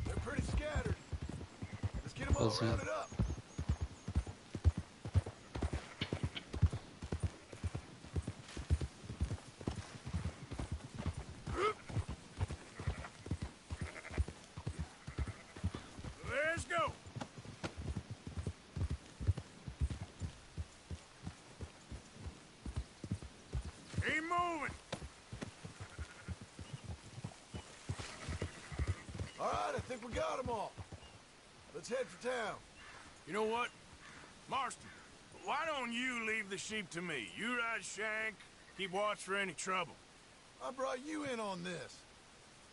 They're pretty scattered. Let's get them all Pues sí. rounded up. Let's go. Keep moving. All right, I think we got them all. Let's head for town. You know what? Marston, why don't you leave the sheep to me? You ride Shank, keep watch for any trouble. I brought you in on this.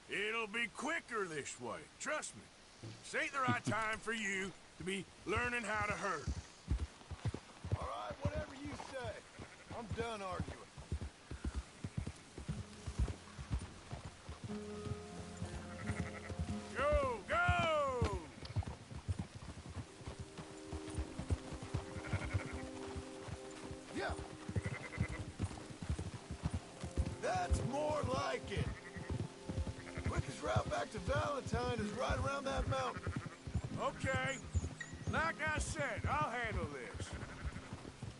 It'll be quicker this way. Trust me. This ain't the right time for you to be learning how to herd. All right, whatever you say. I'm done arguing. Go, go! Yeah. That's more like it. Quickest route back to Valentine is right around that mountain. Okay. Like I said, I'll handle this.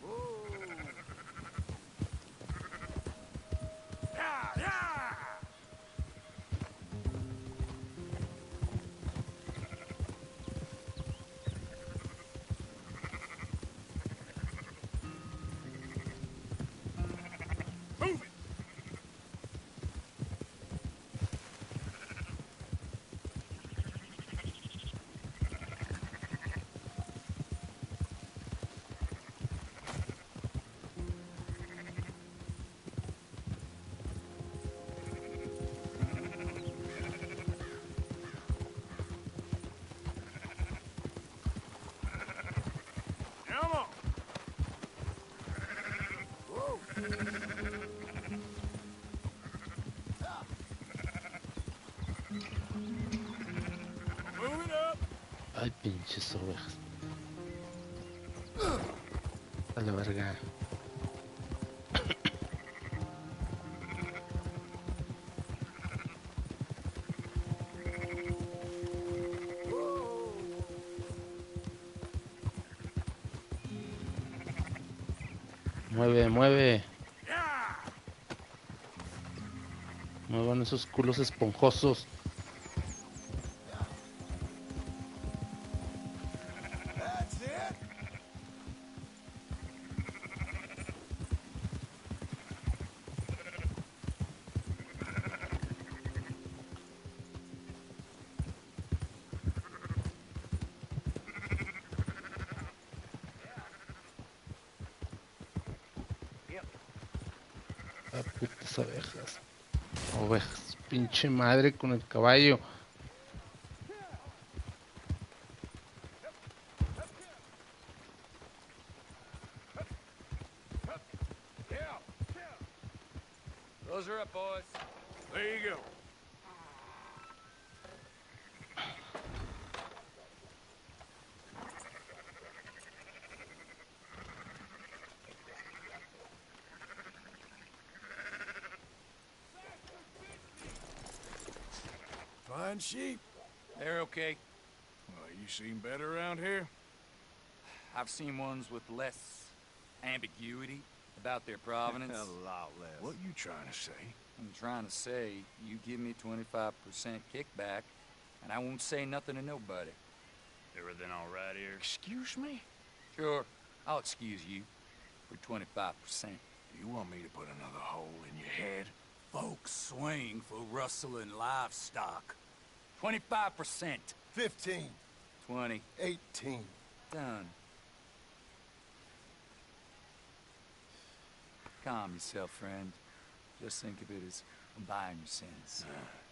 Whoa. Yeah, yeah! Move it! Come on! Whoa. Move it up! Ay, pinches ovejas. A la verga. Mueve, mueve. Yeah! Muevan esos culos esponjosos. That's it. Ah, putas abejas. Ovejas. Pinche madre con el caballo. Yeah! Those are up, boys. There you go. Fine sheep. They're okay. Well, you seen better around here? I've seen ones with less ambiguity about their provenance. A lot less. What you trying to say? I'm trying to say, you give me 25% kickback, and I won't say nothing to nobody. Everything all right here? Excuse me? Sure, I'll excuse you for 25%. Do you want me to put another hole in your head? Folks swing for rustling livestock. 25%. 15. 20. 18. Done. Calm yourself, friend. Just think of it as buying your sins.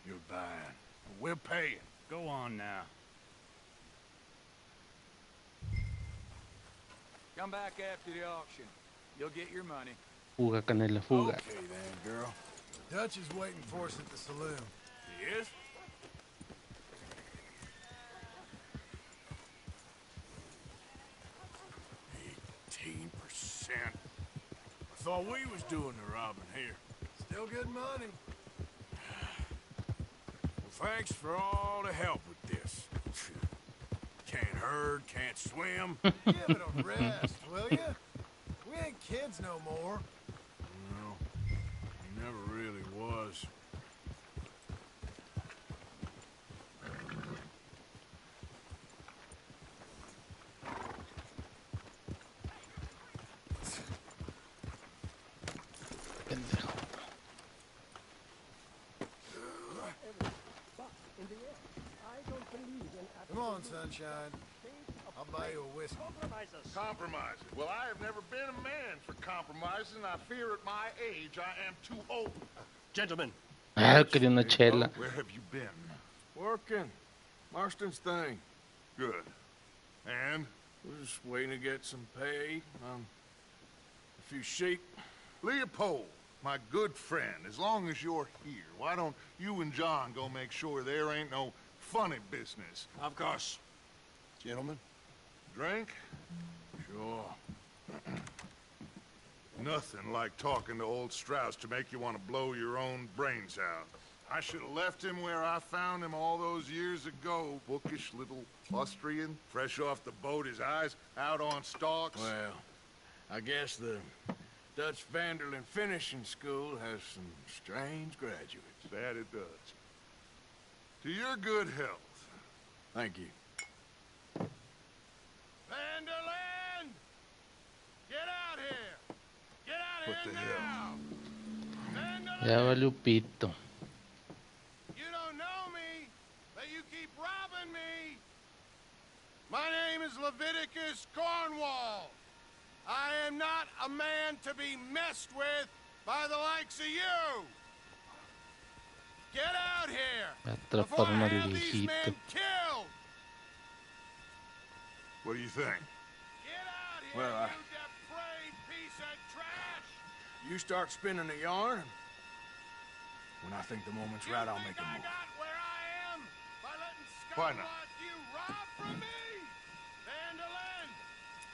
You're buying. We're paying. Go on now. Come back after the auction. You'll get your money. Fuga, Canela, fuga. Okay then, girl. Dutch is waiting for us at the saloon. He is? I thought we was doing the robbing here. Still good money. Well, thanks for all the help with this. Can't herd, can't swim. Give it a rest, will ya? We ain't kids no more. No, he never really was. Pendejo. Come on, sunshine. I'll buy you a whiskey. Compromises. Well, I have never been a man for compromising. I fear at my age I am too old. Gentlemen, Ah, quería una chela. Where have you been? Working. Marston's thing. Good. And? We're just waiting to get some pay on a few sheep. Leopold, my good friend, as long as you're here, why don't you and John go make sure there ain't no funny business? Of course. Gentlemen? Drink? Sure. Nothing like talking to old Strauss to make you want to blow your own brains out. I should have left him where I found him all those years ago. Bookish little Austrian, fresh off the boat, his eyes out on stalks. Well, I guess the Dutch Vanderlyn Finishing School has some strange graduates. That it does. To your good health. Thank you. Vanderland! Get out here! Get out What here the now! Vanderland! Ya valió pito. You don't know me, but you keep robbing me! My name is Leviticus Cornwall. I am not a man to be messed with by the likes of you! Get out here! Before I Atraparon al have these viejito. men killed! What do you think? Get out here, Well, you depraved piece of trash! You start spinning the yarn, and when I think the moment's right, I'll make a I move. got where I am by letting Why scum not? like you rob from me? Vanderlyn,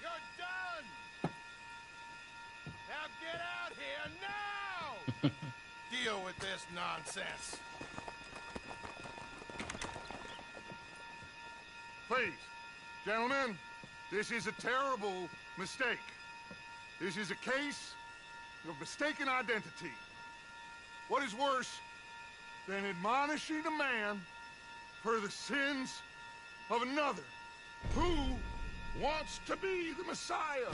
you're done! Now get out here now! Deal with this nonsense. Please, gentlemen, this is a terrible mistake. This is a case of mistaken identity. What is worse than admonishing a man for the sins of another who wants to be the Messiah?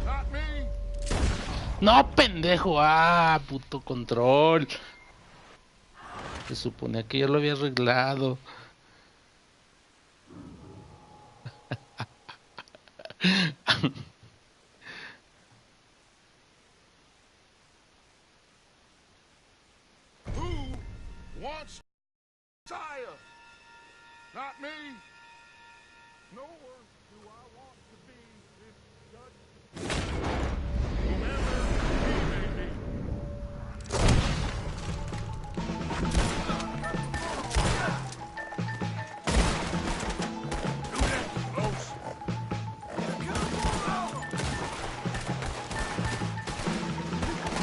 Not me. No, pendejo. Ah, puto control. Se suponía que ya lo había arreglado. Who wants Messiah? Not me. Nor do I want to be this judge. Whomever he may be.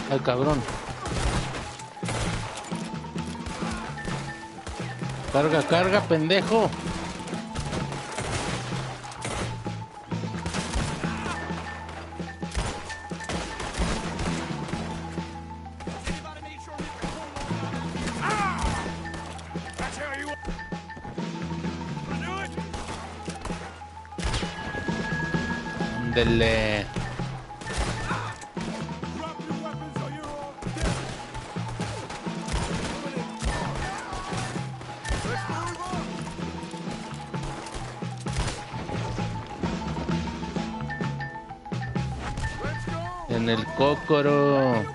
Ay, cabrón. Carga, carga, pendejo. That's how you want to do it? Dele. Drop your weapons or you're all dead. Let's move on. Let's go. En el cócoro.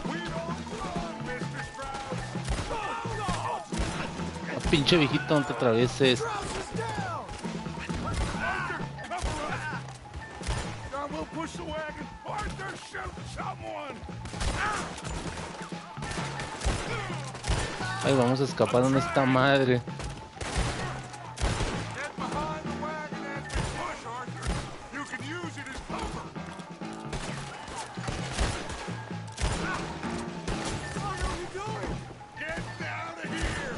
We don't run, Mr. Strauss. pinche viejito, no te atravieses. John, we'll push the wagon. Arthur, shoot someone! Ay, vamos a escapar de esta madre. Get behind the wagon as we push, Arthur. You can use it as cover. What are you doing? Get out of here!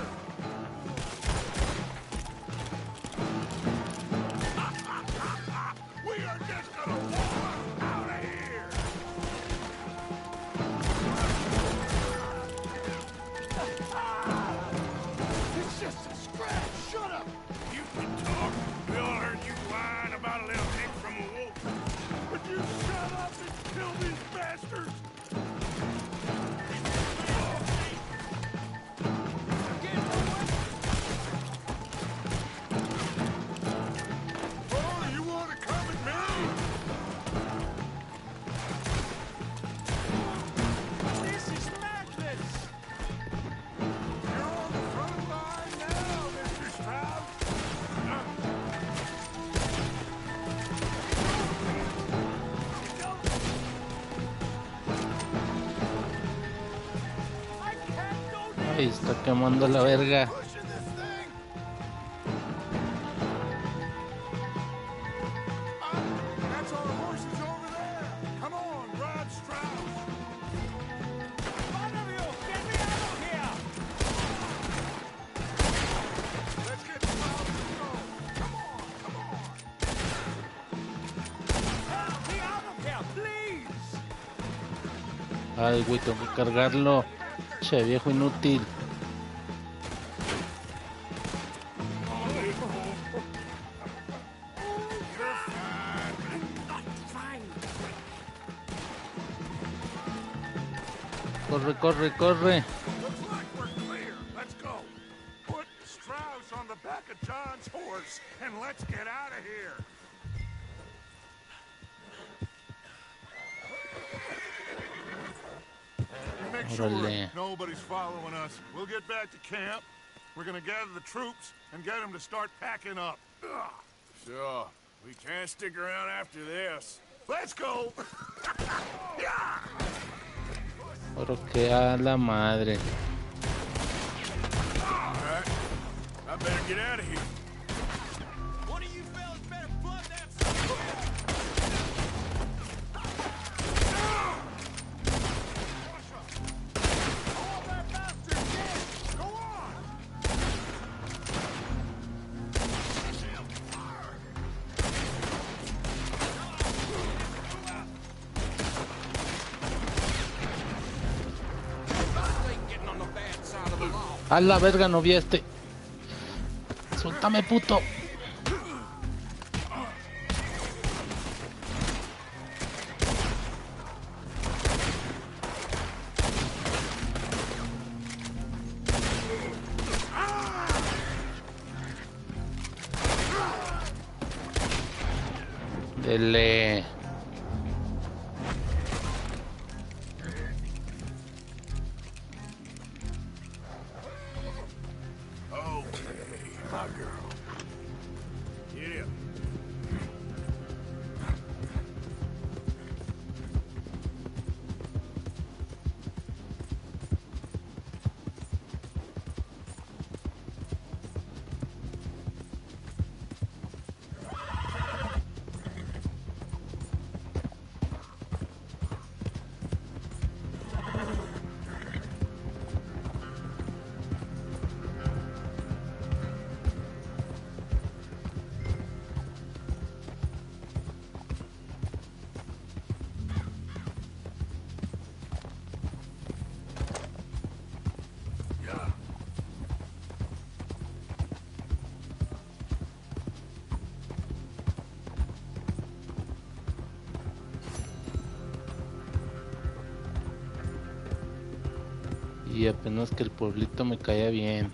We are just gonna walk out of here! It's just a scratch. Shut up! You can talk. We all heard you whine about a little nick from a wolf. Would you shut up and kill these bastards? Oh, you want to come at me? This is madness! You're on the front line now, Mr. Stroud. Ay, está quemando la verga. Pushing this thing. That's our horses over there. Come on, Rod Stroud. One of you, get me out of here! Let's get Stroud to go. Come on, come on. Help me out of here, please! Ay, güey, tengo que cargarlo. Che, viejo inútil. Corre, corre, corre. Looks like we're clear. Let's go. Put Strauss on the back of John's horse and let's get out of here. Make sure Órale. nobody's following us. We'll get back to camp. We're gonna gather the troops and get them to start packing up. Ugh. Sure. We can't stick around after this. Let's go. Yeah. Pero que a la madre. All right. I better get out of here. One of you fellas better flood that sucker. All that bastard dead. Go on. Getting on the bad side of the law. A la verga, no vi a este. Suéltame, puto. Dele. Okay, my girl. Get up. Y apenas que el pueblito me caía bien.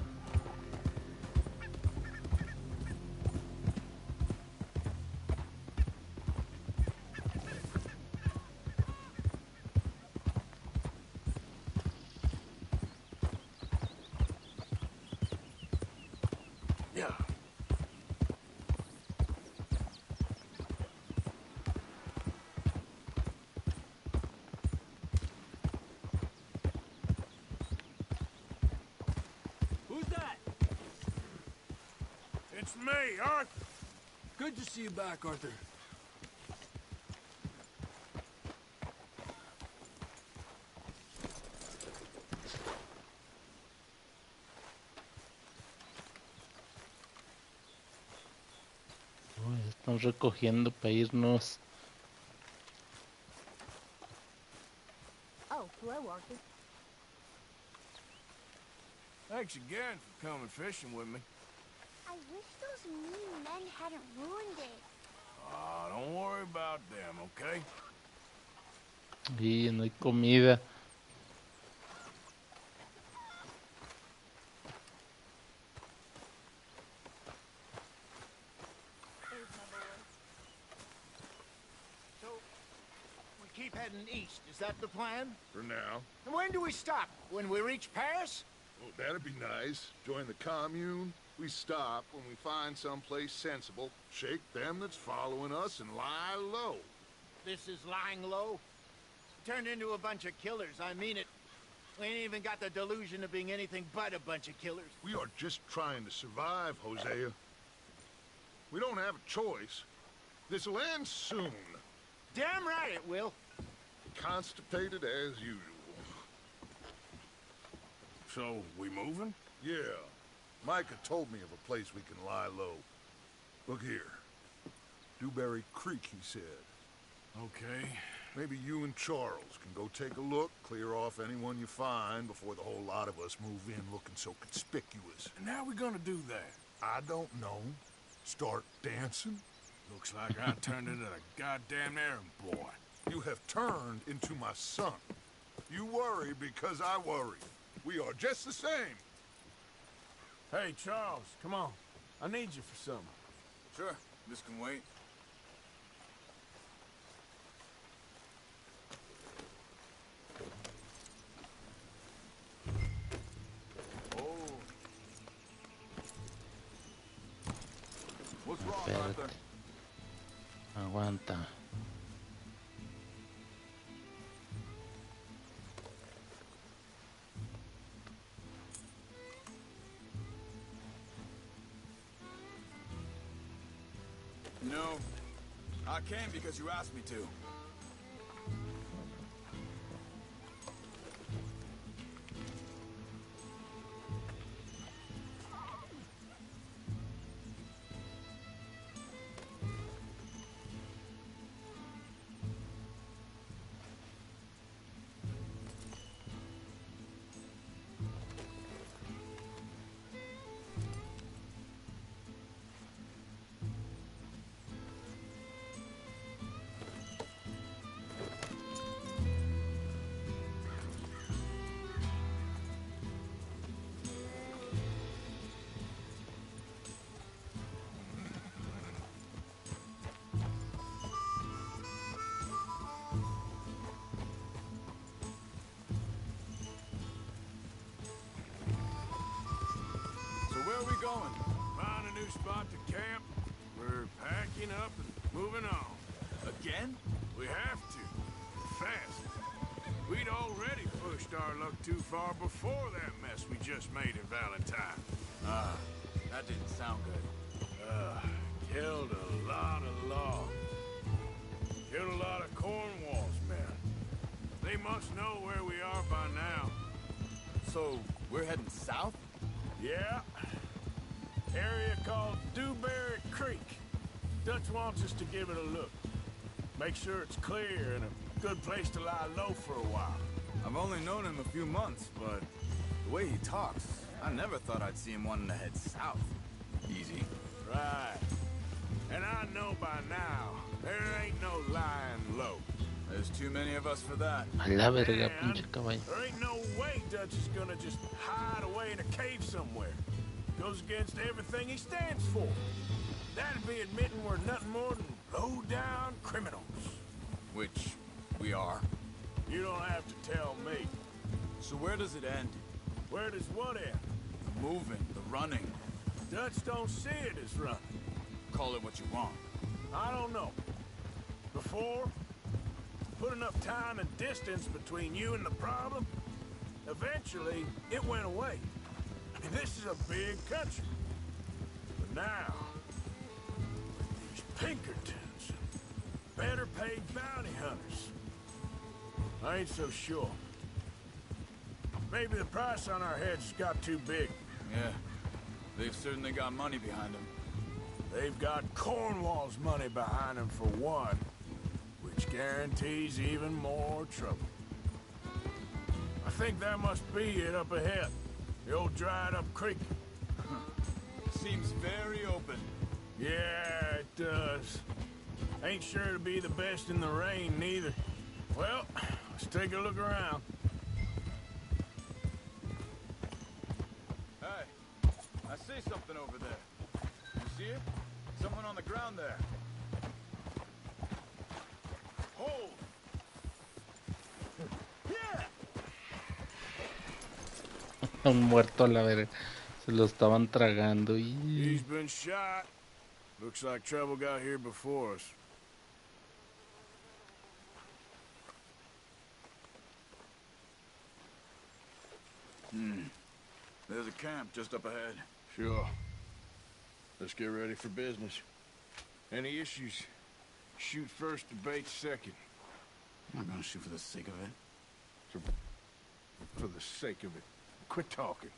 It's me, Arthur. Good to see you back, Arthur. Uy, están recogiendo para irnos. Oh, hello, Arthur. Thanks again for coming fishing with me. I wish those mean men hadn't ruined it. Don't worry about them, okay? Y no hay comida. So, we keep heading east. Is that the plan? For now. And when do we stop? When we reach Paris? Well, that'd be nice. Join the commune. We stop when we find someplace sensible, shake them that's following us, and lie low. This is lying low. Turned into a bunch of killers, I mean it. We ain't even got the delusion of being anything but a bunch of killers. We are just trying to survive, Hosea. We don't have a choice. This'll end soon. Damn right it will. Constipated as usual. So, we moving? Yeah. Micah told me of a place we can lie low. Look here. Dewberry Creek, he said. Okay. Maybe you and Charles can go take a look, clear off anyone you find before the whole lot of us move in looking so conspicuous. And how we gonna do that? I don't know. Start dancing? Looks like I turned into a goddamn errand boy. You have turned into my son. You worry because I worry. We are just the same. Hey, Charles, come on. I need you for something. Sure, this can wait. Oh. What's wrong, Espérate. Arthur? Aguanta. You know, I came because you asked me to. So where are we going? Found a new spot to camp. We're packing up and moving on. Again? We have to. Fast. We'd already pushed our luck too far before that mess we just made in Valentine. Ah, that didn't sound good. Killed a lot of logs. Killed a lot of Cornwall's men. They must know where we are by now. So, we're heading south? Yeah. Area called Dewberry Creek. Dutch wants us to give it a look. Make sure it's clear and a good place to lie low for a while. I've only known him a few months, but the way he talks, I never thought I'd see him wanting to head south. Easy. Right. And I know by now, there ain't no lying low. There's too many of us for that. A la verga, And pinche caballo. there ain't no way Dutch is gonna just hide away in a cave somewhere. Goes against everything he stands for. That'd be admitting we're nothing more than low-down criminals. Which we are. You don't have to tell me. So where does it end? Where does what end? The moving, the running. Dutch don't see it as running. Call it what you want. I don't know. Before, put enough time and distance between you and the problem, eventually it went away. I mean, this is a big country. But Now, with these Pinkertons, better paid bounty hunters, I ain't so sure. Maybe the price on our heads got too big. Yeah, they've certainly got money behind them. They've got Cornwall's money behind them for one, which guarantees even more trouble. I think that must be it up ahead. The old dried-up creek. Seems very open. Yeah, it does. Ain't sure to be the best in the rain, neither. Well, let's take a look around. Hey, I see something over there. You see it? Someone on the ground there. Hold! Yeah! Un muerto a la verga. Se lo estaban tragando y... He's been shot. Looks like trouble got here before us. There's a camp just up ahead. Sure. Let's get ready for business. Any issues? Shoot first, debate second. I'm not gonna shoot for the sake of it. For the sake of it. Quit talking.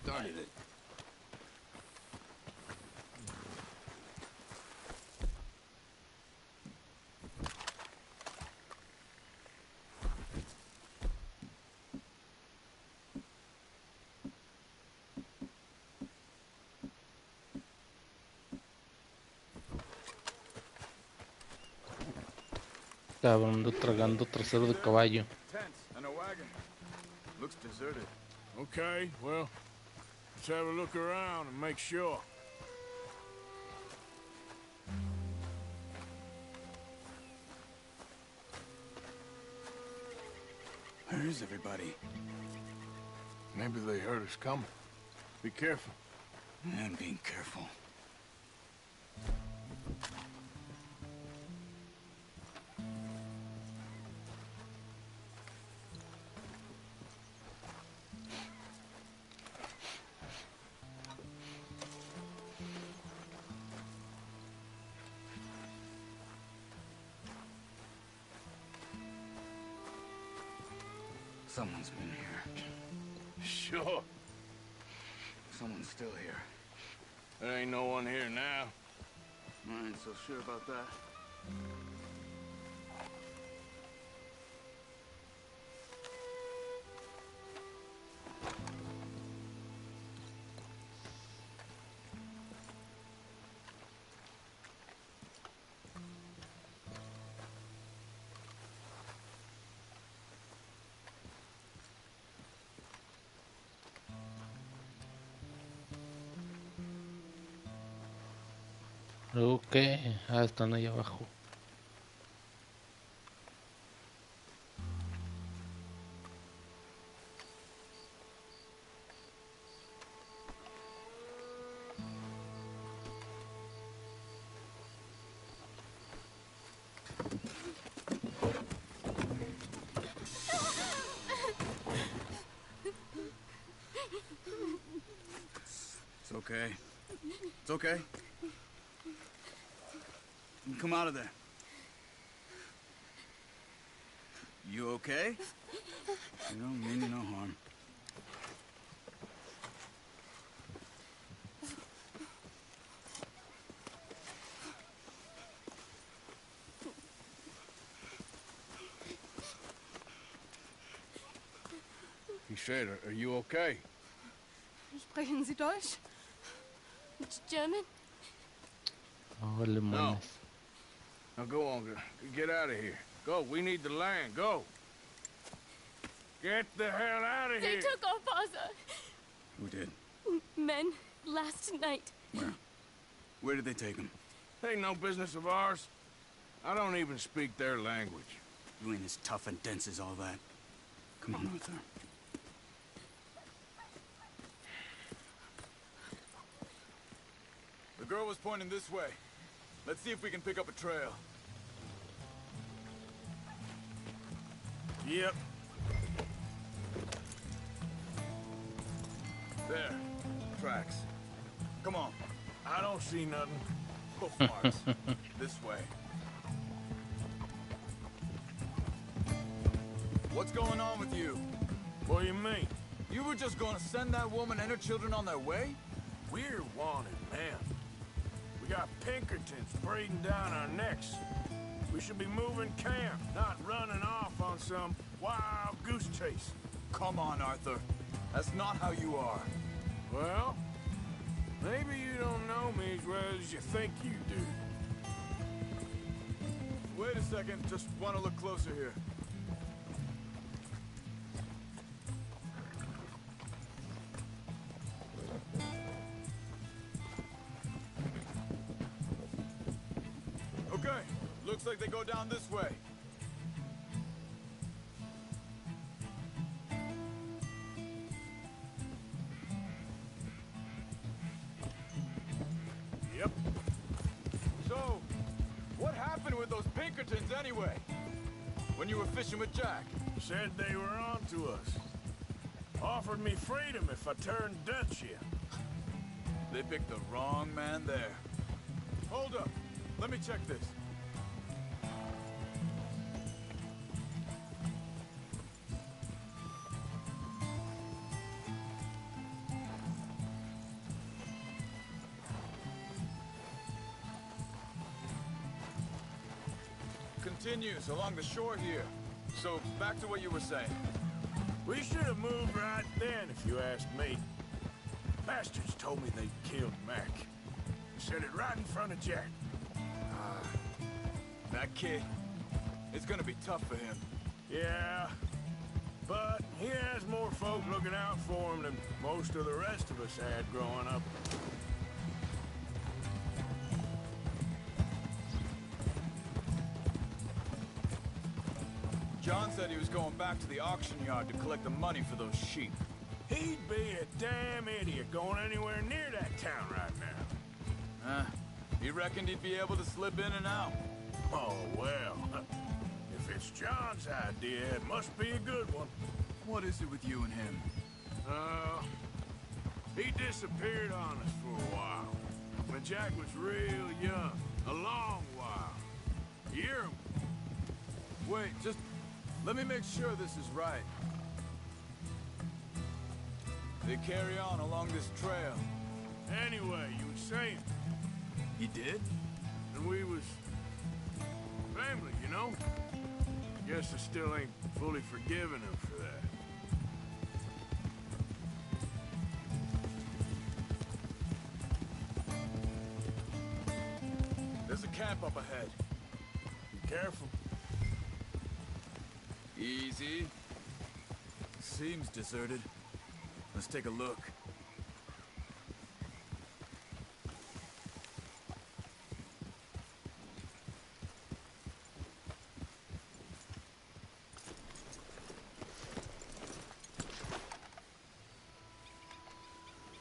Done it. Cabrón, ando tragando trasero de caballo. Tents and a wagon. Looks deserted. Okay, well, let's have a look around and make sure. Where is everybody? Maybe they heard us coming. Be careful. I'm being careful. Someone's been here. Sure. Someone's still here. There ain't no one here now. I ain't so sure about that. Ok, están ahí abajo. It's okay. It's okay. Come out of there. You okay? You don't mean no harm. He said, are you okay? Sprechen Sie Deutsch? German? Oh, limones. Now go on, get out of here. Go, we need the land, go. Get the hell out of They here. took our father. Who did? Men, last night. Where? Where did they take him? Ain't no business of ours. I don't even speak their language. You ain't as tough and dense as all that. Come on, Arthur. The girl was pointing this way. Let's see if we can pick up a trail. Yep. There. tracks. Come on. I don't see nothing. Hoof marks. This way. What's going on with you? What do you mean? You were just gonna send that woman and her children on their way? We're wanted, man. We got Pinkertons breathing down our necks. We should be moving camp, not running off on some wild goose chase. Come on, Arthur. That's not how you are. Well, maybe you don't know me as well as you think you do. Wait a second, just want to look closer here. Okay, looks like they go down this way. Yep. So, what happened with those Pinkertons anyway? When you were fishing with Jack? Said they were on to us. Offered me freedom if I turned Dutch here. They picked the wrong man there. Hold up. Let me check this. Continues along the shore here. So, back to what you were saying. We should have moved right then, if you ask me. Bastards told me they killed Mac. Said it right in front of Jack. That kid, it's gonna be tough for him. Yeah, but he has more folk looking out for him than most of the rest of us had growing up. John said he was going back to the auction yard to collect the money for those sheep. He'd be a damn idiot going anywhere near that town right now. He reckoned he'd be able to slip in and out. Oh, well. If it's John's idea, it must be a good one. What is it with you and him? He disappeared on us for a while. When Jack was real young. A long while. A year. Wait, just let me make sure this is right. They carry on along this trail. Anyway, you were saying. He did? And we was family, you know? Guess I still ain't fully forgiven him for that. There's a camp up ahead. Be careful. Easy. Seems deserted. Let's take a look.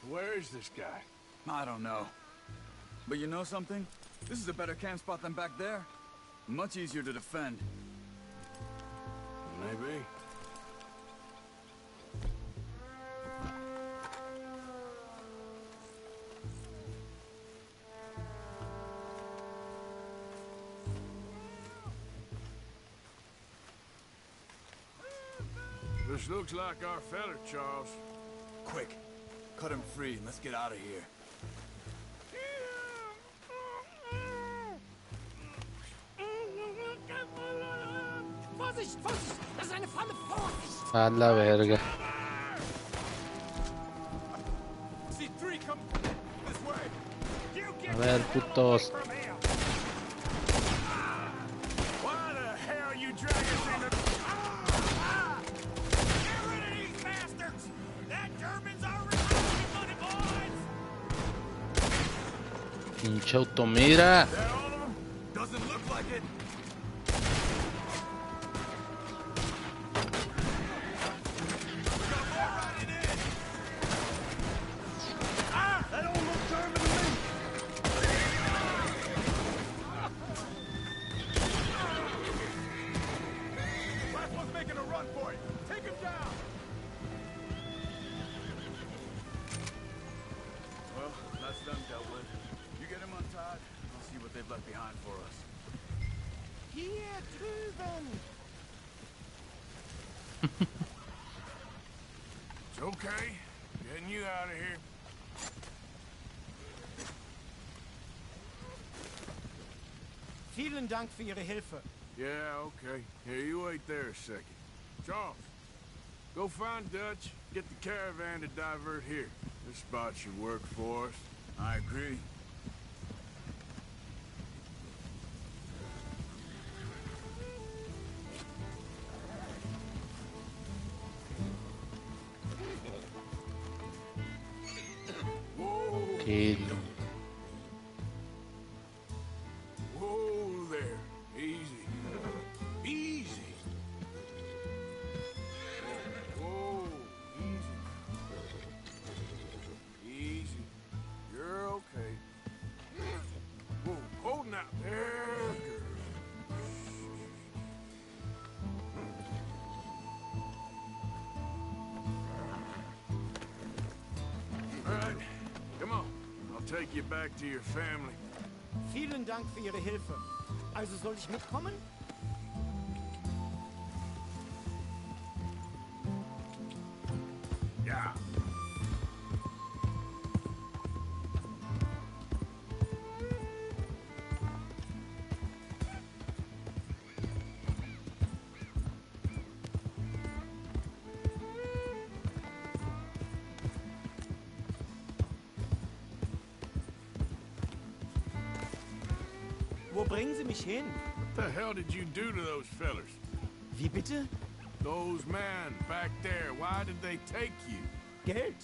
Where is this guy? I don't know. But you know something? This is a better camp spot than back there. Much easier to defend. Maybe. This looks like our fella, Charles. Quick, cut him free and let's get out of here. Vorsicht, Vorsicht! Das ist eine Falle! Vorsicht! A la verga. See three come this way. A ver, putos. Why the hell you drag us into... Get rid of these bastards! That German's already money, boys! Pinche automira. Is that all of them? Doesn't look like it. That don't look German to me! Last one's making a run for it. Take him down. they've left behind for us. Hier drüben. It's okay. Getting you out of here. Vielen Dank für Ihre Hilfe. Yeah, okay. Here, you wait there a second. Charles, go find Dutch. Get the caravan to divert here. This spot should work for us. I agree. Que Whoa there. Easy. Easy. Whoa, easy. Easy. You're okay. Whoa, hold now. There, girl. All right, come on. I'll take you back to your family. Vielen Dank für Ihre Hilfe. Also soll ich mitkommen? Ja. Wo bringen Sie mich hin? What the hell did you do to those fellers? Wie bitte? Those men back there, why did they take you? Geld.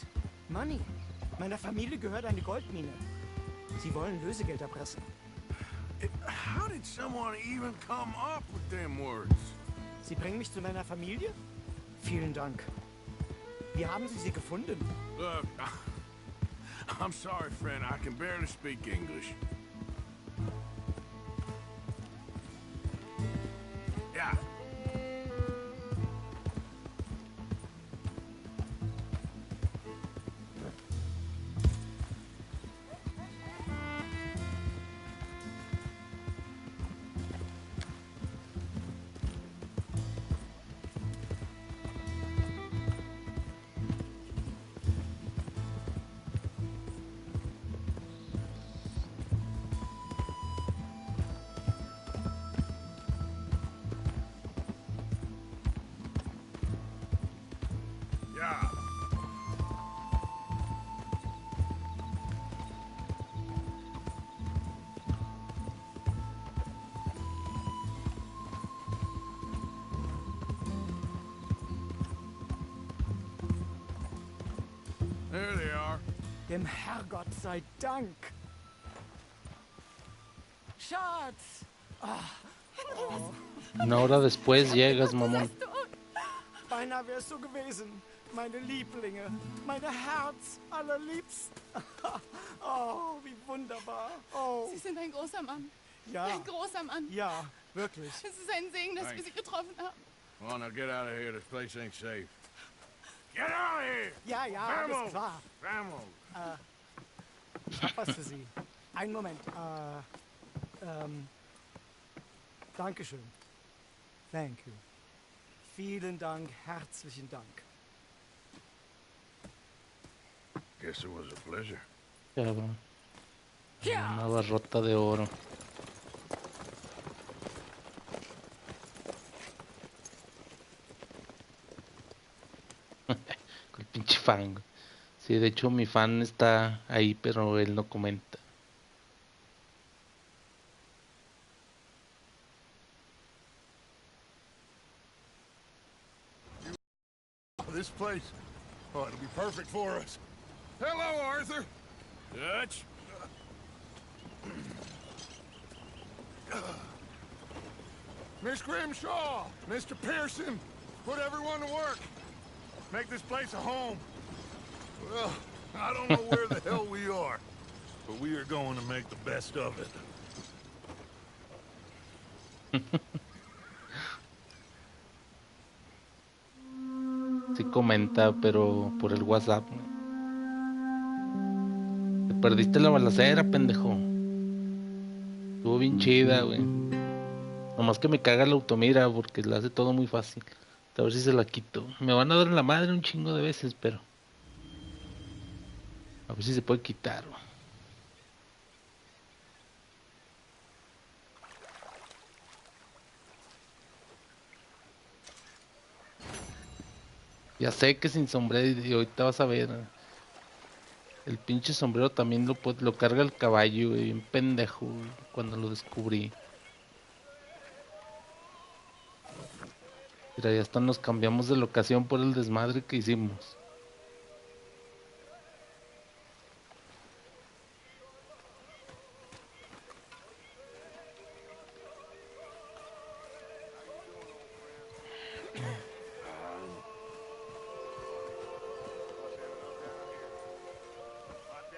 Money. Meiner Familie gehört eine Goldmine. Sie wollen Lösegeld erpressen. How did someone even come up with them words? Sie bringen mich zu meiner Familie? Vielen Dank. Wie haben Sie sie gefunden? Look, I'm sorry, friend. I can barely speak English. Yeah. Yeah. There they are. Dem Herrgott sei Dank. Schatz! una hora después llegas, mamón. Beinahe wär's so gewesen. Meine Lieblinge, meine Herz allerliebsten. Oh, wie wunderbar. Oh, Sie sind ein großer Mann. ja, Ein großer Mann. ja, wirklich. Es ist ein Segen, dass wir Sie getroffen haben. Come on, now get out of here. This place ain't safe. Get out of here! Ja, ja, alles Vamos! klar. Vamos! Ich hab was für Sie. Einen Moment. Dankeschön. Thank you. Vielen Dank, herzlichen Dank. Guess it was a pleasure. Ya va. Una barrota de oro. Con el pinche fan, güey. Sí, de hecho mi fan está ahí, pero él no comenta. This place, oh, it'll be perfect for us. Hello, Arthur. Dutch? Miss Grimshaw, Mr. Pearson, put everyone to work. Make this place a home. Well, I don't know where the hell we are, but we are going to make the best of it. Sí comenta, pero por el WhatsApp. Te perdiste la balacera, pendejo. Estuvo estuvo bien chida, güey. Nomás que me caga la automira porque la hace todo muy fácil. A ver si se la quito. Me van a dar en la madre un chingo de veces, pero a ver si se puede quitar, güey. Ya sé que sin sombrero y ahorita vas a ver. El pinche sombrero también lo carga el caballo, güey, bien pendejo, güey, cuando lo descubrí. Mira, ya hasta nos cambiamos de locación por el desmadre que hicimos.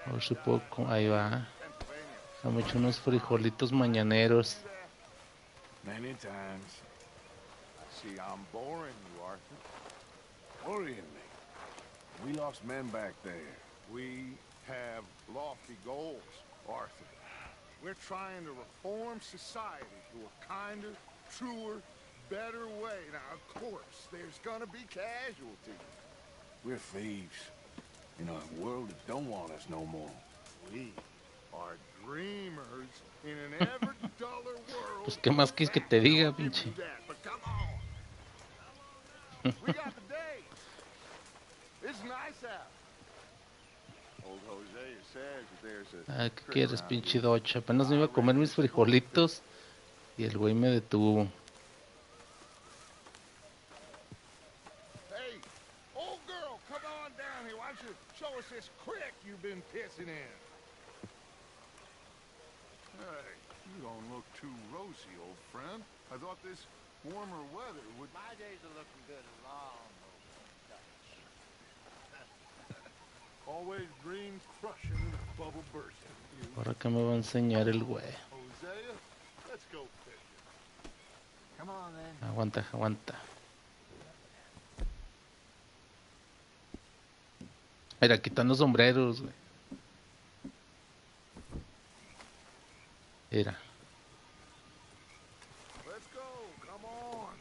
A ver si puedo... Ahí va. Me he hecho unos frijolitos mañaneros. Many times. See, I'm boring you, Arthur. Worrying me. We lost men back there. We have lofty goals, Arthur. We're trying to reform society to a kinder, truer, better way. Now, of course, there's gonna be casualties. We're thieves. In a world that don't want us no more. We are dreamers in an ever duller world. Pues qué más quieres que te diga, pinche. But come on. We got the day. It's nice out. Old Hosea says that there's a Ah, ¿qué quieres, pinche docha? Apenas me iba a comer mis frijolitos y el güey me detuvo. Hey, old girl, come on down here. Why don't you show us this creek you've been pissing in? Hey, you don't look too rosy, old friend. I thought this warmer weather would... My days are looking good as long. Always dreams crushing and bubble bursting. Ahora que me va a enseñar el güey. Hosea, let's go fishing. Come on, then. Aguanta, aguanta. Mira, quitando sombreros, güey. Mira. Let's go, come on.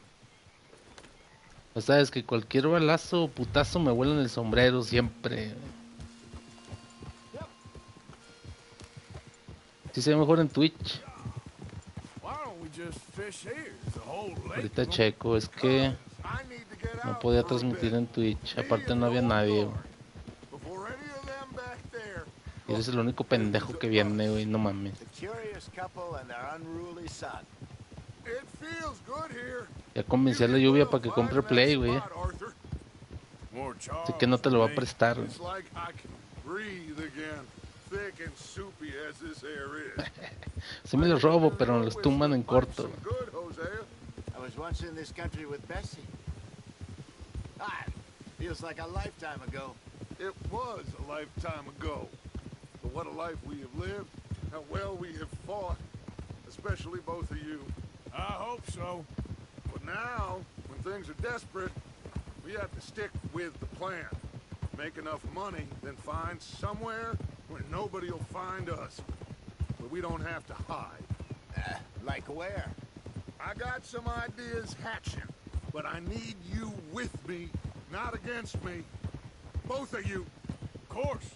O sabes que cualquier balazo o putazo me vuela en el sombrero siempre. Sí se ve mejor en Twitch. Ahorita checo, es que no podía transmitir en Twitch. Aparte no había nadie, güey. Y eres el único pendejo que viene, güey, no mames. Ya convencí a la lluvia para que compre Play, güey. Así que no te lo va a prestar, güey. Thick and soupy as this air is. Se me los robo, pero los tumban en corto. Good, Hosea. I was once in this country with Bessie. Ah, feels like a lifetime ago. It was a lifetime ago. But what a life we have lived. How well we have fought. Especially both of you. I hope so. But now, when things are desperate, we have to stick with the plan. Make enough money, then find somewhere where nobody will find us. Where we don't have to hide. Like where? I got some ideas hatching, but I need you with me, not against me. Both of you. Of course.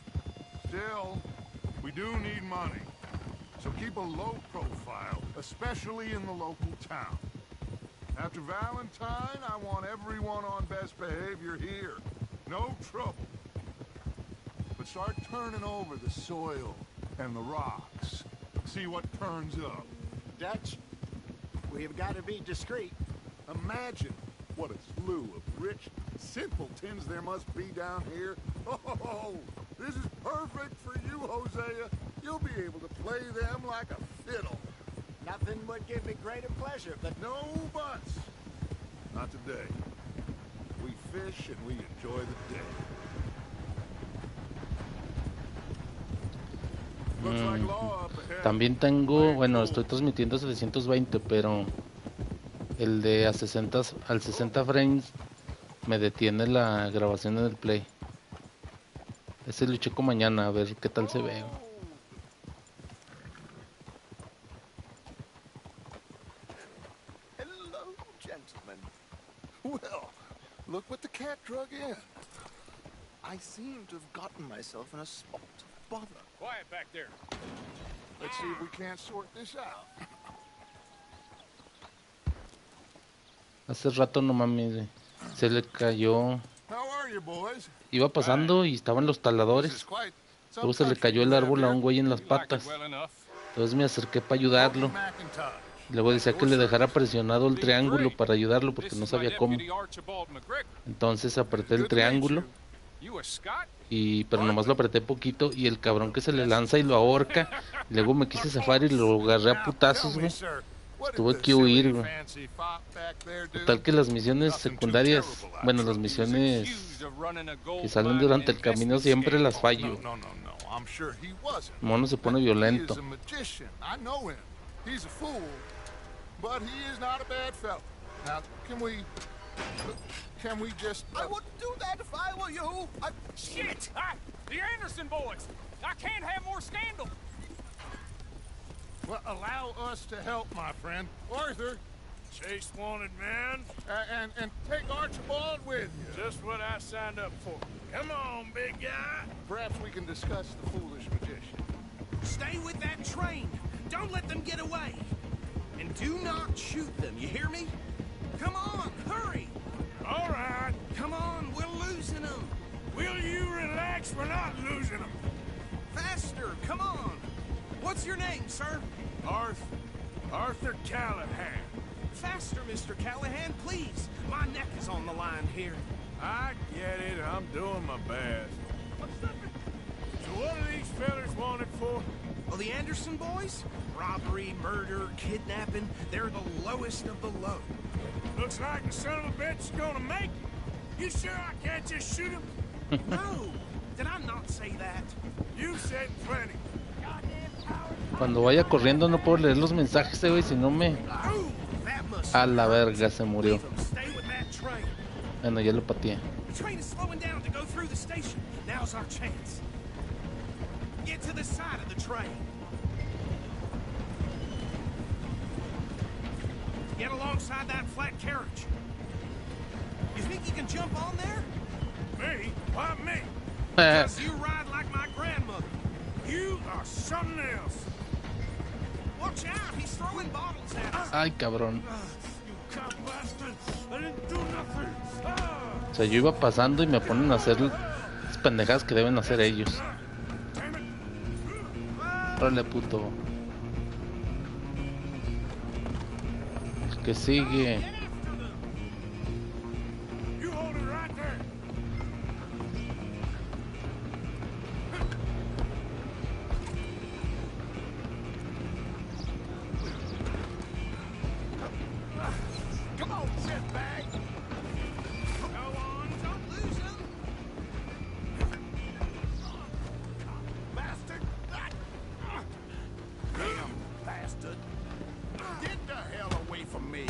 Still, we do need money. So keep a low profile, especially in the local town. After Valentine, I want everyone on best behavior here. No trouble. But start turning over the soil and the rocks. See what turns up. Dutch, we've got to be discreet. Imagine what a slew of rich simpletons there must be down here. Oh, this is perfect for you, Hosea. You'll be able to play them like a fiddle. Nothing would give me greater pleasure, but no buts. Not today. We fish and we enjoy the day. También tengo, bueno, estoy transmitiendo a 720, pero el de a 60, al 60 frames me detiene la grabación en el Play. Ese lo checo mañana a ver qué tal se ve. again. I seem to have gotten myself in a spot of bother. Quiet back there. Let's see if we can't sort this out. Hace rato no mames, güey. Se le cayó. How are you, boys? Iba pasando y estaban los taladores. Luego se le cayó el árbol a un güey en las patas. Entonces me acerqué para ayudarlo. Luego decía que le dejara presionado el triángulo para ayudarlo porque no sabía cómo. Entonces apreté el triángulo. Pero nomás lo apreté poquito y el cabrón que se le lanza y lo ahorca. Luego me quise zafar y lo agarré a putazos, güey. Tuve que huir, güey. Total que las misiones secundarias, bueno, las misiones que salen durante el camino siempre las fallo. El mono se pone violento. Can we just... I wouldn't do that if I were you. Shit! The Anderson boys! I can't have more scandal! Well, allow us to help, my friend. Arthur! Chase wanted man. And take Archibald with you. Just what I signed up for. Come on, big guy. Perhaps we can discuss the foolish magician. Stay with that train. Don't let them get away. And do not shoot them, you hear me? Come on, hurry! All right. Come on, we're losing them. Will you relax? We're not losing them. Faster, come on. What's your name, sir? Arthur Callahan. Faster, Mr. Callahan, please. My neck is on the line here. I get it. I'm doing my best. So what are these fellas wanted for? Well, the Anderson boys? Robbery, murder, kidnapping. They're the lowest of the low. Looks like the son of a bitch is gonna make it. You sure I can't just shoot him? No. Did I not say that? You said plenty. Cuando vaya corriendo no puedo leer los mensajes, güey, si no me... A la verga, se murió. Bueno, ya lo pateé. Get alongside that flat carriage. You think you can jump on there? Me? Why me? Because you ride like my grandmother. You are something else. Watch out, he's throwing bottles at us. Ay, cabrón. You cop bastard. I didn't do nothing. O sea, yo iba pasando y me ponen a hacer las pendejadas que deben hacer ellos. Órale, puto. El que sigue. You hold it right there. Come on, shitbag. Go on, don't lose him. Bastard. Damn bastard. Get the hell away from me.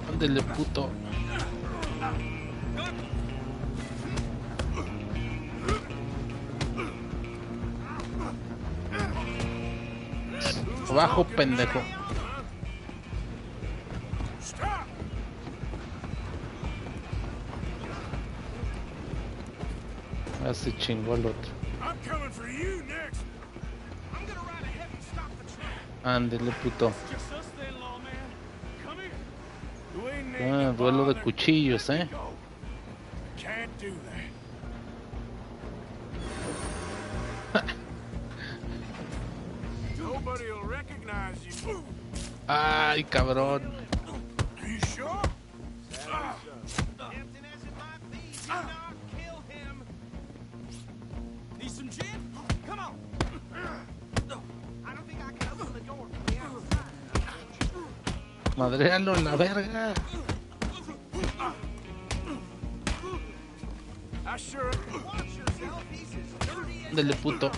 Ándele, puto. Abajo, pendejo. Stop. Ya se chingó al otro. I'm coming for you next. I'm gonna ride ahead and stop the train. Ándele, puto. Just us then, lawman. Come here. You ain't need Ah, to duelo de bother. cuchillos, Let me go. Can't do that. Nobody will recognize you. Ay, cabrón. Are you sure? Tempting as it might be, do not kill him. Need some gin? Come on. I don't think I can open the door from the outside. Madréalo en la verga. I sure. Watch yourself, he's as dirty as... Ándele, puto.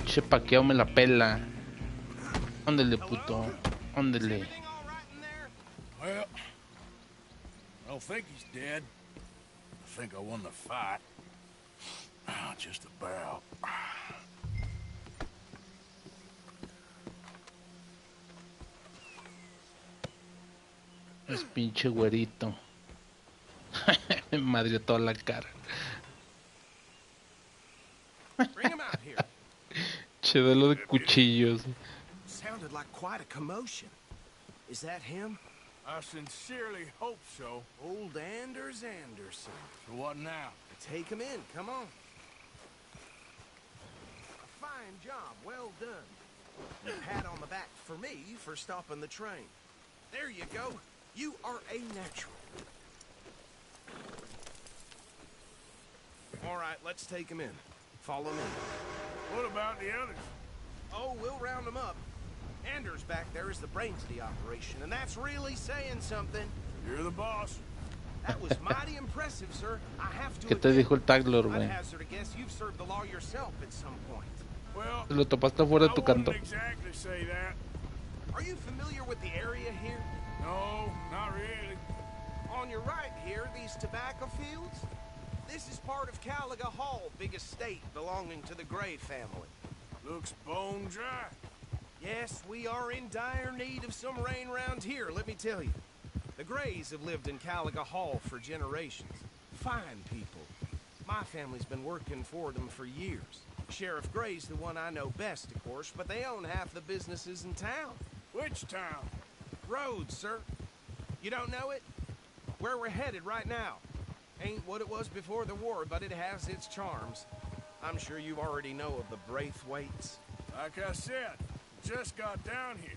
Che paqueo me la pela. Ándele, puto. Ándele. Everything all right in there? Well, I don't think he's dead. I think I won the fight. Just about. Es pinche güerito. Me madrió toda la cara. Bring him out here. Che duelo de cuchillos. Sounded like quite a commotion. Is that him? I sincerely hope so. Old Anders Anderson. So what now? Take him in, come on. A fine job, well done. And a pat on the back for me for stopping the train. There you go. You are a natural. All right, let's take him in. Follow me. What about the others? Oh, we'll round them up. Anders back there is the brains of the operation, and that's really saying something. You're the boss. That was mighty impressive, sir. I have to ¿Qué te dijo el Taglor, I'd güey? hazard a guess you've served the law yourself at some point. Well, Lo topaste afuera de tu I canto. wouldn't exactly say that. Are you familiar with the area here? No, not really. On your right here, these tobacco fields? This is part of Caliga Hall, big estate belonging to the Gray family. Looks bone dry. Yes, we are in dire need of some rain round here, let me tell you. The Grays have lived in Caliga Hall for generations. Fine people. My family's been working for them for years. Sheriff Gray's the one I know best, of course, but they own half the businesses in town. Which town? Rhodes, sir. You don't know it? Where we're headed right now. Ain't what it was before the war, but it has its charms. I'm sure you already know of the Braithwaites. Like I said, just got down here.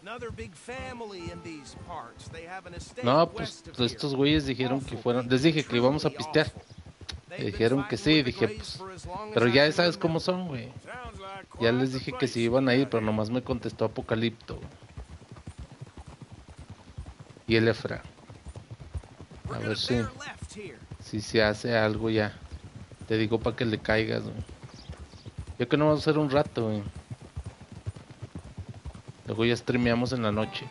Another big family in these parts. They have an estate No, pues west of here. estos güeyes dijeron que fueron. Les dije que íbamos a pistear. Y dijeron que sí, dije pues. Pero ya sabes cómo son, güey. Sounds like Ya quite les the dije que place sí iban a you ir, got pero here. nomás me contestó Apocalipto. Y el Efra. A ver si se hace algo ya. Te digo para que le caigas, güey. Yo que no vamos a hacer un rato, güey. Luego ya streameamos en la noche.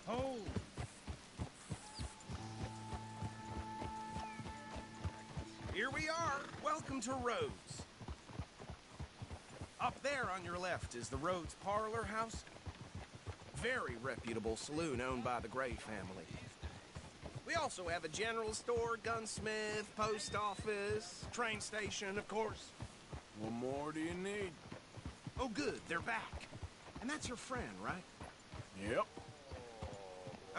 Oh. Here we are. Welcome to Rhodes. Up there on your left is the Rhodes Parlor House. Very reputable saloon owned by the Gray family. We also have a general store, gunsmith, post office, train station, of course. What more do you need? Oh, good, they're back. And that's your friend, right? Yep.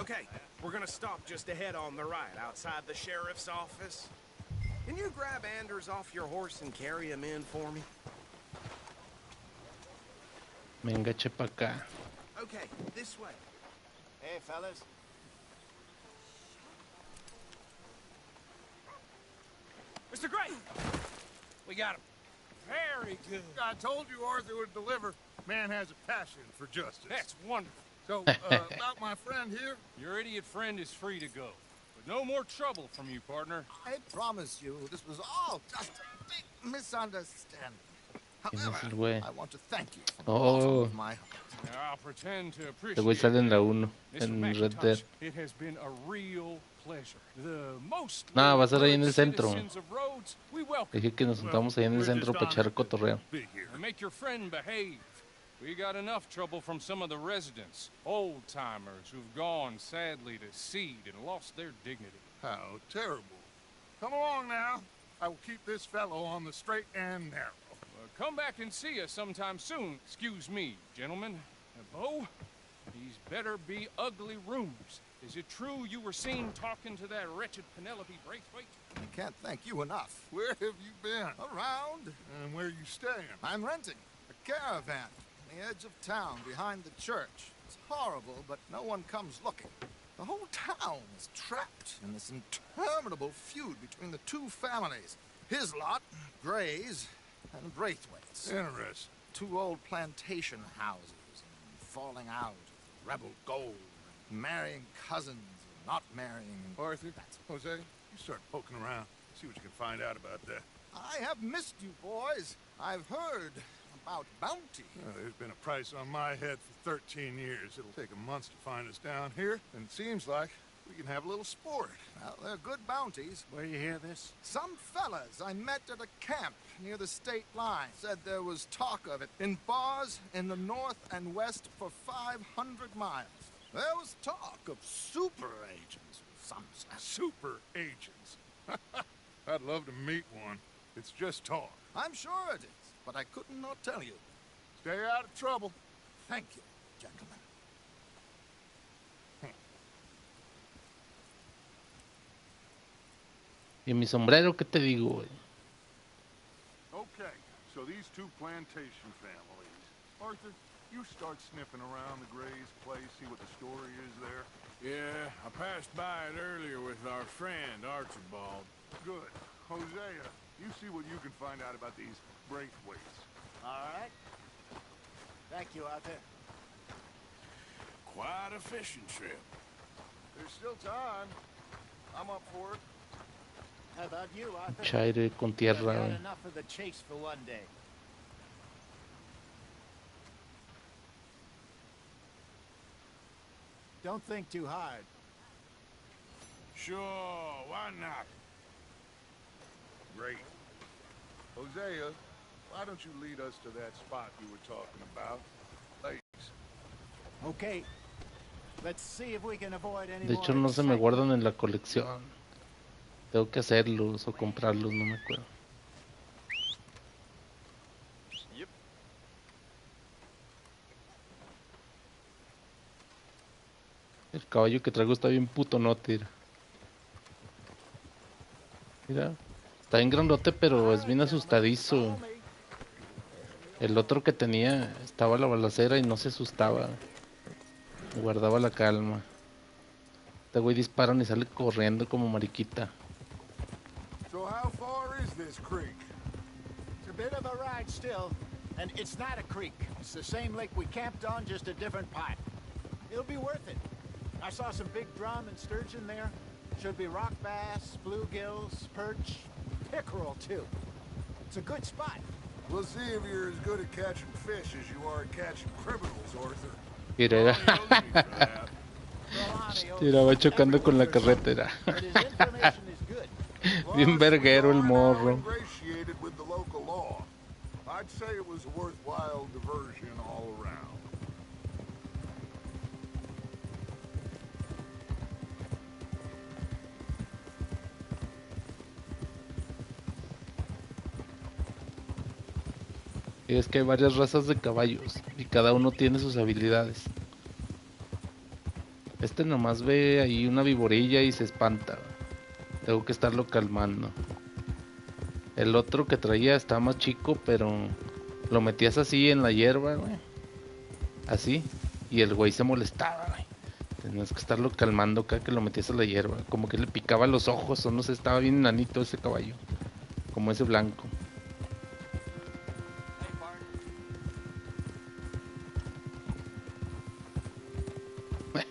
Okay, we're gonna stop just ahead on the right, outside the sheriff's office. Can you grab Anders off your horse and carry him in for me? Venga, che pa' acá. Okay, this way. Hey, fellas. Mr. Gray! We got him. Very good. I told you Arthur would deliver. Man has a passion for justice. That's wonderful. So, about my friend here? Your idiot friend is free to go. But no more trouble from you, partner. I promise you, this was all just a big misunderstanding. ¿Quién es el However, güey? I want to thank you from the Oh. bottom of my heart. Now, I'll pretend to El appreciate güey sale en la 1, Mr. en Red Dead. McIntosh, it has been a real pleasure. The most No, va a ser ahí en el centro. citizens of Rhodes, we welcome Dije que nos juntamos ahí en el centro para echar cotorreo. and make your friend behave. We got enough trouble from some of the residents, old-timers who've gone sadly to seed and lost their dignity. How terrible. Come along now. I will keep this fellow on the straight and narrow. Come back and see us sometime soon. Excuse me, gentlemen. Bo, these better be ugly rumors. Is it true you were seen talking to that wretched Penelope Braithwaite? I can't thank you enough. Where have you been? Around, And where you staying? I'm renting a caravan on the edge of town behind the church. It's horrible, but no one comes looking. The whole town is trapped in this interminable feud between the two families. His lot, Gray's, and Braithwaite's. Interesting. Two old plantation houses, and falling out, rebel gold, marrying cousins, and not marrying. Arthur, Jose, you start poking around. See what you can find out about that. I have missed you, boys. I've heard about bounty. There's been a price on my head for 13 years. It'll take a month to find us down here, and it seems like We can have a little sport. Well, they're good bounties. Where you hear this? Some fellas I met at a camp near the state line said there was talk of it in bars in the north and west for 500 miles. There was talk of super agents, some Super agents. I'd love to meet one. It's just talk. I'm sure it is, but I couldn't not tell you. Stay out of trouble. Thank you, gentlemen. ¿Y mi sombrero qué te digo, güey? Okay, so these two plantation families. Arthur, you start sniffing around the Gray's place, see what the story is there. Yeah, I passed by it earlier with our friend, Archibald. Good. Hosea, you see what you can find out about these Braithwaites. All right. Thank you, Arthur. Quite a fishing trip. There's still time. I'm up for it. How about you, Arthur? Chaire con tierra, Have you güey. had enough of the chase for one day? Don't think too hard. Sure, why not? Great. Hosea, why don't you lead us to that spot you were talking about? Thanks. Okay. Let's see if we can avoid any De hecho, more no se me excitement. guardan en la colección. Tengo que hacerlos o comprarlos, no me acuerdo. Yep. El caballo que traigo está bien putonote. Mira, está bien grandote, pero es bien asustadizo. El otro que tenía estaba a la balacera y no se asustaba. Guardaba la calma. Este güey disparan y sale corriendo como mariquita. So how far is this creek? It's a bit of a ride still, and it's not a creek. It's the same lake we camped on, just a different part. It'll be worth it. I saw some big drum and sturgeon there. Should be rock bass, bluegills, perch, pickerel too. It's a good spot. We'll see if you're as good at catching fish as you are at catching criminals, Arthur. Mira, mira, va chocando con la carretera. But his information is good. Bien verguero el morro. Ingratiated with the local law. I'd say it was a worthwhile diversion all around. Y es que hay varias razas de caballos y cada uno tiene sus habilidades. Este nomás ve ahí una viborilla y se espanta. Tengo que estarlo calmando. El otro que traía estaba más chico, pero lo metías así en la hierba, güey. Así. Y el güey se molestaba, güey. Tenías que estarlo calmando cada que lo metías a la hierba. Como que le picaba los ojos o no sé, estaba bien nanito ese caballo. Como ese blanco.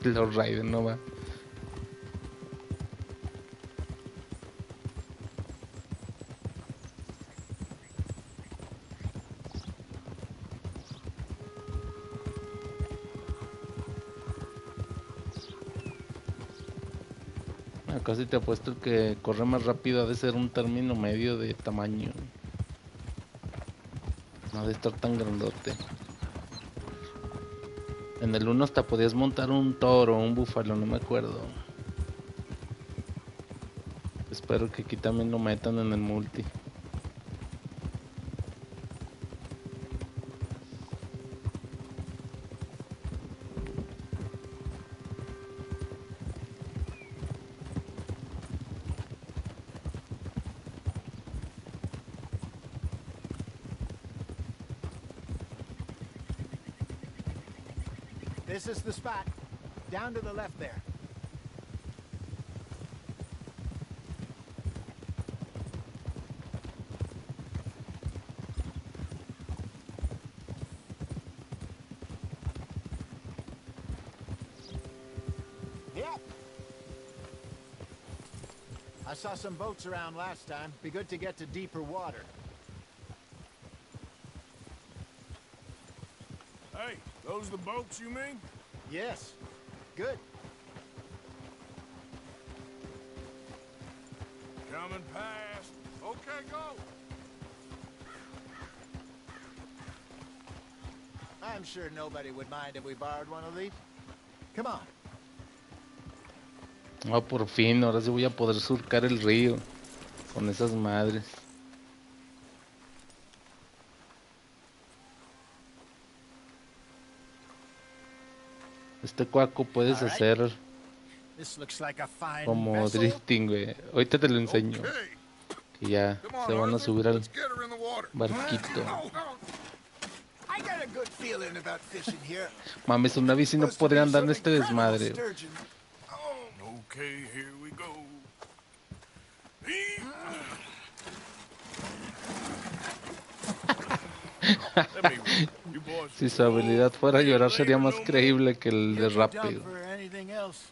Los Raiden no va. Casi te apuesto el que corre más rápido ha de ser un término medio de tamaño. No ha de estar tan grandote. En el 1 hasta podías montar un toro o un búfalo, no me acuerdo. Espero que aquí también lo metan en el multi. This is the spot. Down to the left there. Yep. I saw some boats around last time. Be good to get to deeper water. Hey, those the boats you mean? Yes. Good. Coming past. Okay, go. I'm sure nobody would mind if we borrowed one of these. Come on. Oh, por fin, ahora sí voy a poder surcar el río con esas madres. Este cuaco puedes hacer This looks like a fine como vessel. drifting, güey. Ahorita te lo enseño. Okay. Que ya Come on, se van a Arthur. subir al Let's get her in the water. barquito. I got a good feeling about fishing here. Mames, una bici no podría andar en este desmadre. Sturgeon. Okay, here we go. You boys Si su habilidad fuera llorar sería más creíble que el de Dump rápido. for anything else.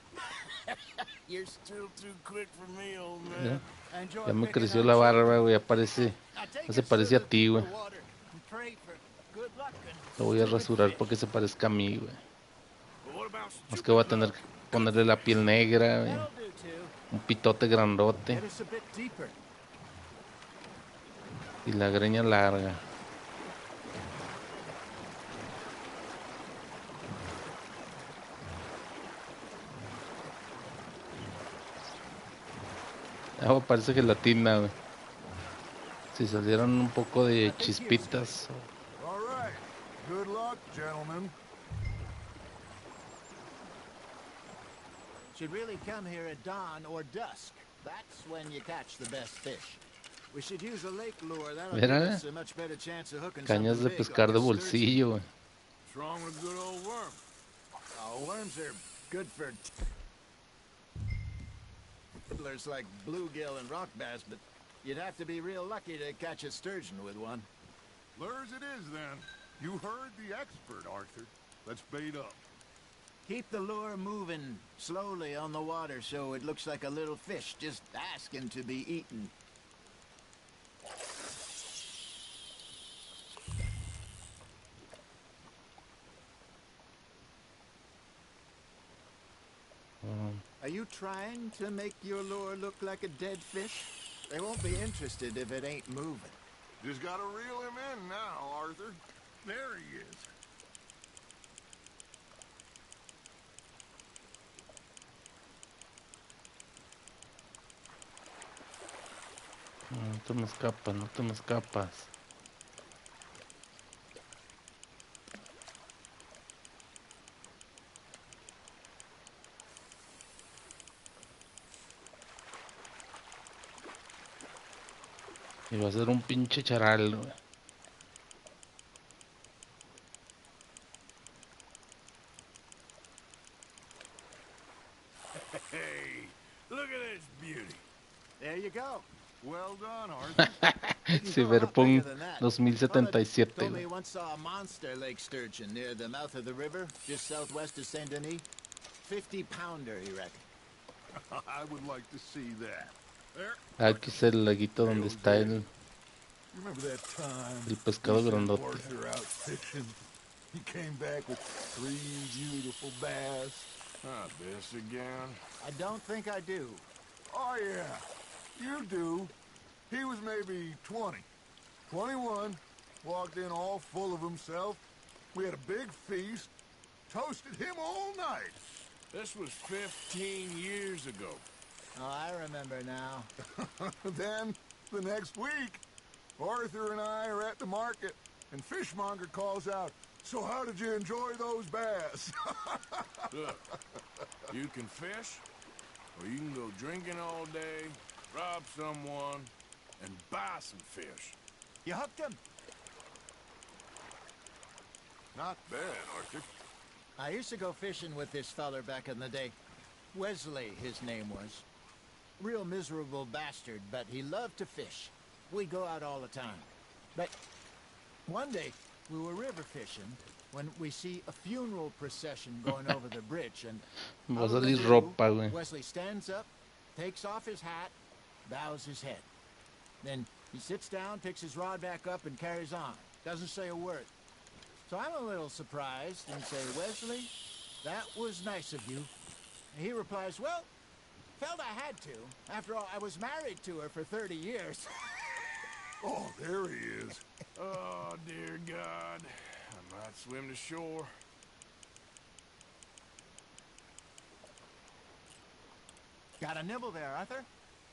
You're still too quick for me, old Ya, man. ya me creció la barba, güey. Ya parece, ya se parece a ti, güey. Lo voy a rasurar porque se parezca a mí, güey. Es que voy a tener que ponerle la piel negra, güey. Un pitote grandote. Get us a bit deeper. Y la greña larga. Ah, parece gelatina, güey. Si salieron un poco de chispitas. All right. Good luck, gentlemen. Should really come here at dawn or dusk. That's when you catch the best fish. We should use a lake lure. That'll give Mira, us a much better chance of hooking cañas something de big pescar like de a sturgeon. bolsillo, güey. What's wrong with a good old worm? Oh, worms are good for fiddlers like bluegill and rock bass, but you'd have to be real lucky to catch a sturgeon with one. Lures it is, then. You heard the expert, Arthur. Let's bait up. Keep the lure moving slowly on the water so it looks like a little fish just asking to be eaten. Are you trying to make your lure look like a dead fish? They won't be interested if it ain't moving. Just gotta reel him in now, Arthur. There he is. No te me escapas, no te me escapas. Y va a ser un pinche charal, güey. Hey, look at this beauty. There you go. Well done, Arthur. Cyberpunk 2077, Told me güey. he once saw a monster lake sturgeon near the mouth of the river, just southwest of Saint Denis. 50-pounder, he reckoned. I would like to see that. There. Aquí es el laguito donde está el Remember that time pescado we sent grandote. Arthur out fishing? He came back with 3 beautiful bass. Not this again. I don't think I do. Oh, yeah. You do. He was maybe 20. 21. Walked in all full of himself. We had a big feast. Toasted him all night. This was 15 years ago. Oh, I remember now. Then, the next week, Arthur and I are at the market, and Fishmonger calls out, "So how did you enjoy those bass?" Look, you can fish, or you can go drinking all day, rob someone, and buy some fish. You hooked him. Not bad, Arthur. I used to go fishing with this feller back in the day. Wesley, his name was. Real miserable bastard, but he loved to fish. We go out all the time. But one day, we were river fishing when we see a funeral procession going over the bridge, and Va a out of the salir blue, ropa, güey. Wesley stands up, takes off his hat, bows his head. Then he sits down, picks his rod back up, and carries on. Doesn't say a word. So I'm a little surprised and say, "Wesley, that was nice of you." And he replies, "Well, Felt I had to. After all, I was married to her for 30 years. Oh, there he is. Oh, dear God. I might swim to shore. Got a nibble there, Arthur?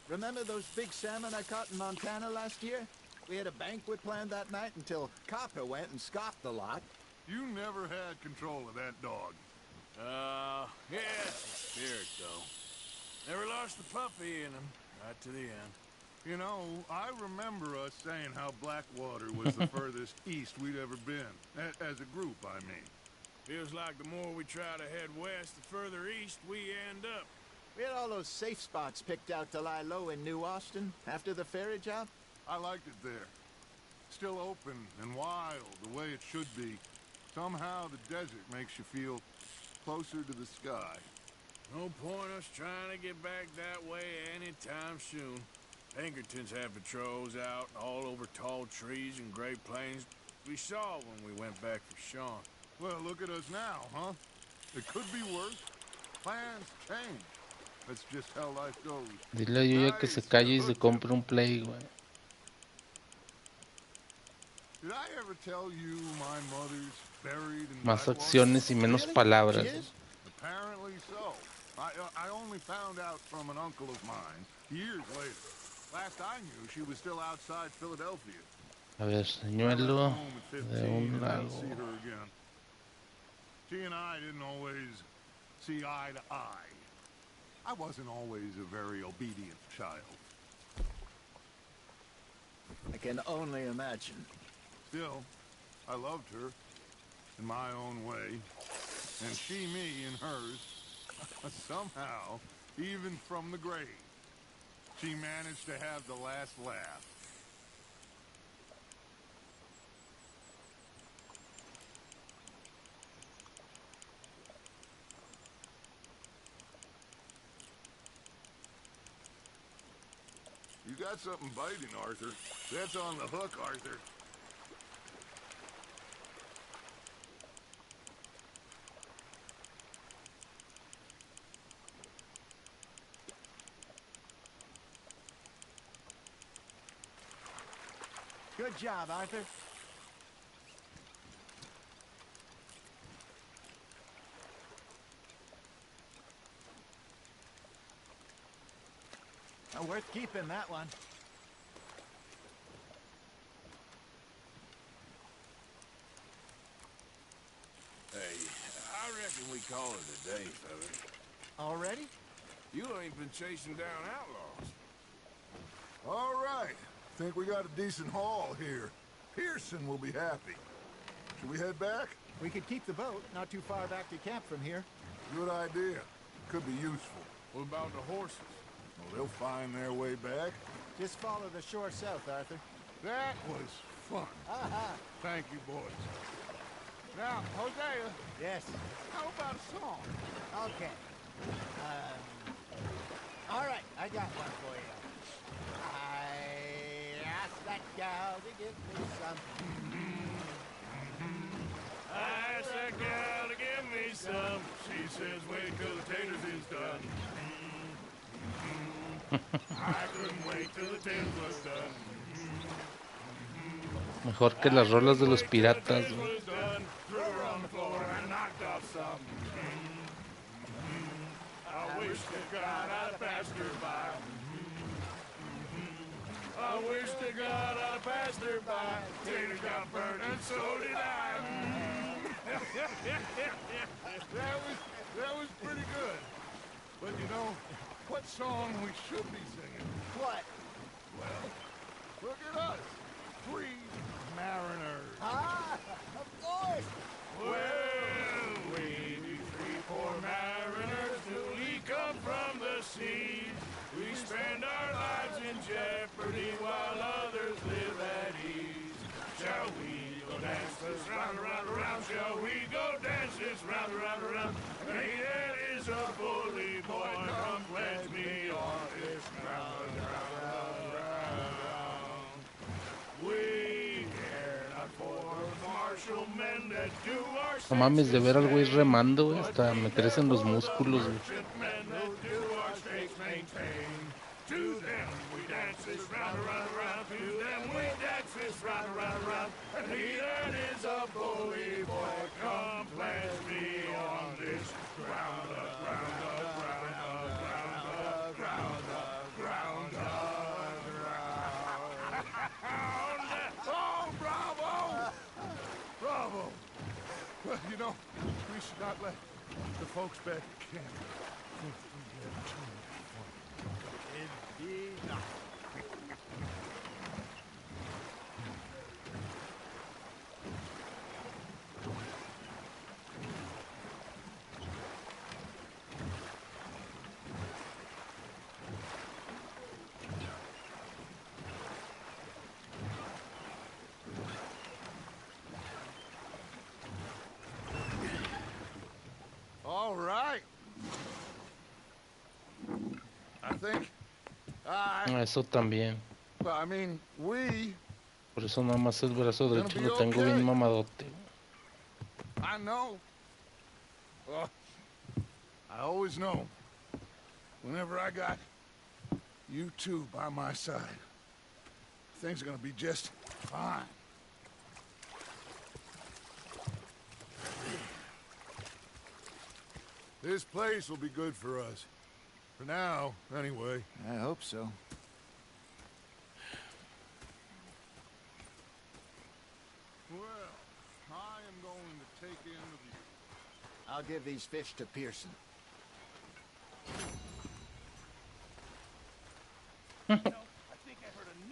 Remember those big salmon I caught in Montana last year? We had a banquet planned that night until Copper went and scoffed the lot. You never had control of that dog. Yeah, it's a spirit, though. Never lost the puppy in him, right to the end. You know, I remember us saying how Blackwater was the furthest east we'd ever been. As a group, I mean. Feels like the more we try to head west, the further east we end up. We had all those safe spots picked out to lie low in New Austin after the ferry job. I liked it there. Still open and wild, the way it should be. Somehow the desert makes you feel closer to the sky. No point us trying to get back that way anytime soon. Pinkertons have patrols out all over tall trees and Great Plains. We saw when we went back for Sean. Well, look at us now, huh? It could be worse. Plans change. That's just how life goes. Dile a Yuya que se calle y se compre un play, güey. Did I ever tell you my mother's buried in Más Blackwater? acciones y menos palabras. Apparently so. I only found out from an uncle of mine years later. Last I knew, she was still outside Philadelphia. A ver, señuelo de un lago. She and I didn't always see eye to eye. I wasn't always a very obedient child. I can only imagine. Still, I loved her in my own way, and she me in hers. Somehow, even from the grave, she managed to have the last laugh. You got something biting, Arthur. That's on the hook, Arthur. Good job, Arthur. Worth keeping, that one. Hey, I reckon we call it a day, fellas. Already? You ain't been chasing down outlaws. All right. Think we got a decent haul here. Pearson will be happy. Should we head back? We could keep the boat not too far back to camp from here. Good idea. Could be useful. What about the horses? Well, they'll find their way back. Just follow the shore south, Arthur. That was fun. Thank you, boys. Now, Hosea. Yes. How about a song? Okay. All right, I got one for you. I asked that gal to give me some. I asked that gal to give me some. She says, wait till the taters is done. I couldn't wait till the taters was done. Mejor que las rolas de los piratas, güey. Threw her on the floor and knocked off some. I wish to God I'd passed her by. I wish to God I'd passed her by. Tater got burned and so did I. That was pretty good. But you know, what song we should be singing? What? Well, look at us. 3 mariners. Of course. Well, we be 3 poor mariners newly come from the seas. We spend our lives in jeopardy while others live at ease. Shall we go dance this round, around, around? Shall we go dance this round, around, around? Hey, that is a bully boy. Come pledge me on this round, round, round. We care not for martial men that do our No mames, de ver al güey remando, güey, hasta me crecen los músculos, güey. men that do our states maintain. round, round, round. To them with that fist, round, round, round. And he that is a bully boy, come plant me on this ground up, ground up, ground up, ground up, ground up, ground up, ground up. Oh, bravo! Bravo! Well, you know, we should not let the folks back at camp think we have too much fun. Indeed not. All right. I think Eso también. well, I mean, we, Por eso nada más el brazo Gonna derecho be lo tengo bien okay. mamadote. I know. Well, I always know. Whenever I got you two by my side, things are gonna be just fine. This place will be good for us. For now, anyway. I hope so. Well, I am going to take in the view. I'll give these fish to Pearson.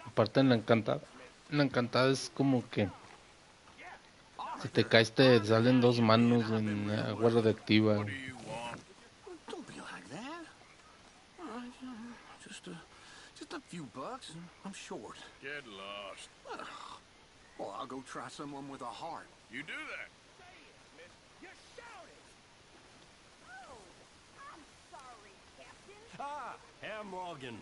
Aparte en la encantada es como que si te caes te salen dos manos en agua radioactiva. What do you want? Don't be like that. All right, just a few bucks. I'm short. Get lost. Well, I'll go try someone with a heart. You do that. Oh, I'm sorry, Captain. Ah, Herr Morgan.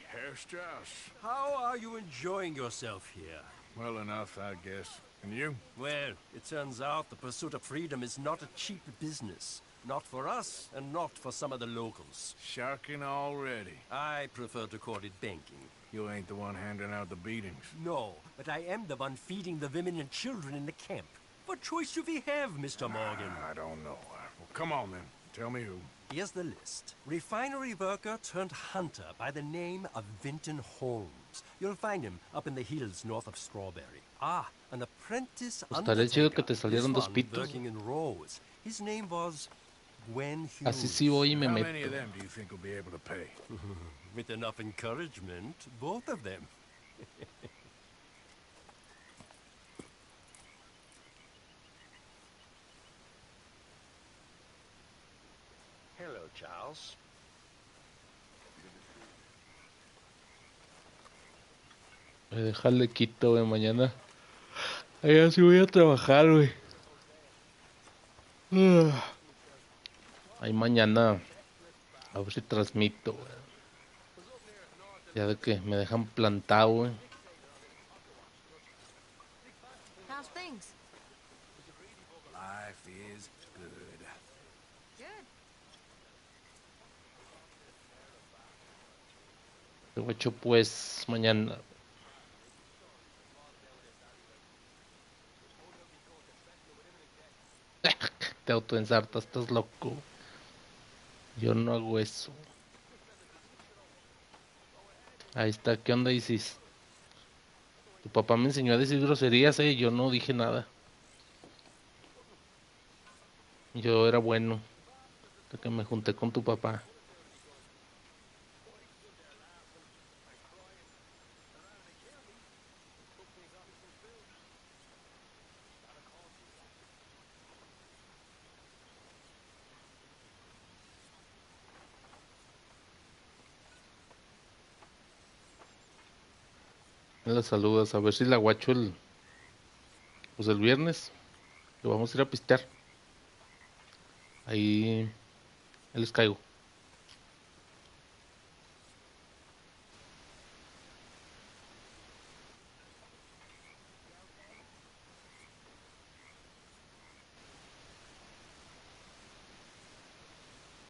Herr Strauss. How are you enjoying yourself here? Well enough, I guess. And you? Well, it turns out the pursuit of freedom is not a cheap business. Not for us, and not for some of the locals. Sharking already. I prefer to call it banking. You ain't the one handing out the beatings. No, but I am the one feeding the women and children in the camp. What choice do we have, Mr. Morgan? I don't know. Well, come on then. Tell me who. Here's the list. Refinery worker turned hunter by the name of Vinton Holmes. You'll find him up in the hills north of Strawberry. Ah, an apprentice Estaría chido que te undertaker. salieran This dos one pitos. working in rows. His name was Gwen Hughes. Así sí voy y me How meto. many of them do you think will be able to pay? With enough encouragement, both of them. Hello, Charles. Déjale quito, güey, mañana. Allá sí voy a trabajar, güey. Ahí mañana a ver si transmito, güey. Ya de que me dejan plantado, güey. How's things? Life is good. Good. Te voy hecho pues mañana. Te autoensartas, estás loco. Yo no hago eso. Ahí está, ¿qué onda, Isis? Tu papá me enseñó a decir groserías, yo no dije nada. Yo era bueno. Hasta que me junté con tu papá. Me la saludas, a ver si la guacho pues el viernes. Que vamos a ir a pistear. Ahí les caigo.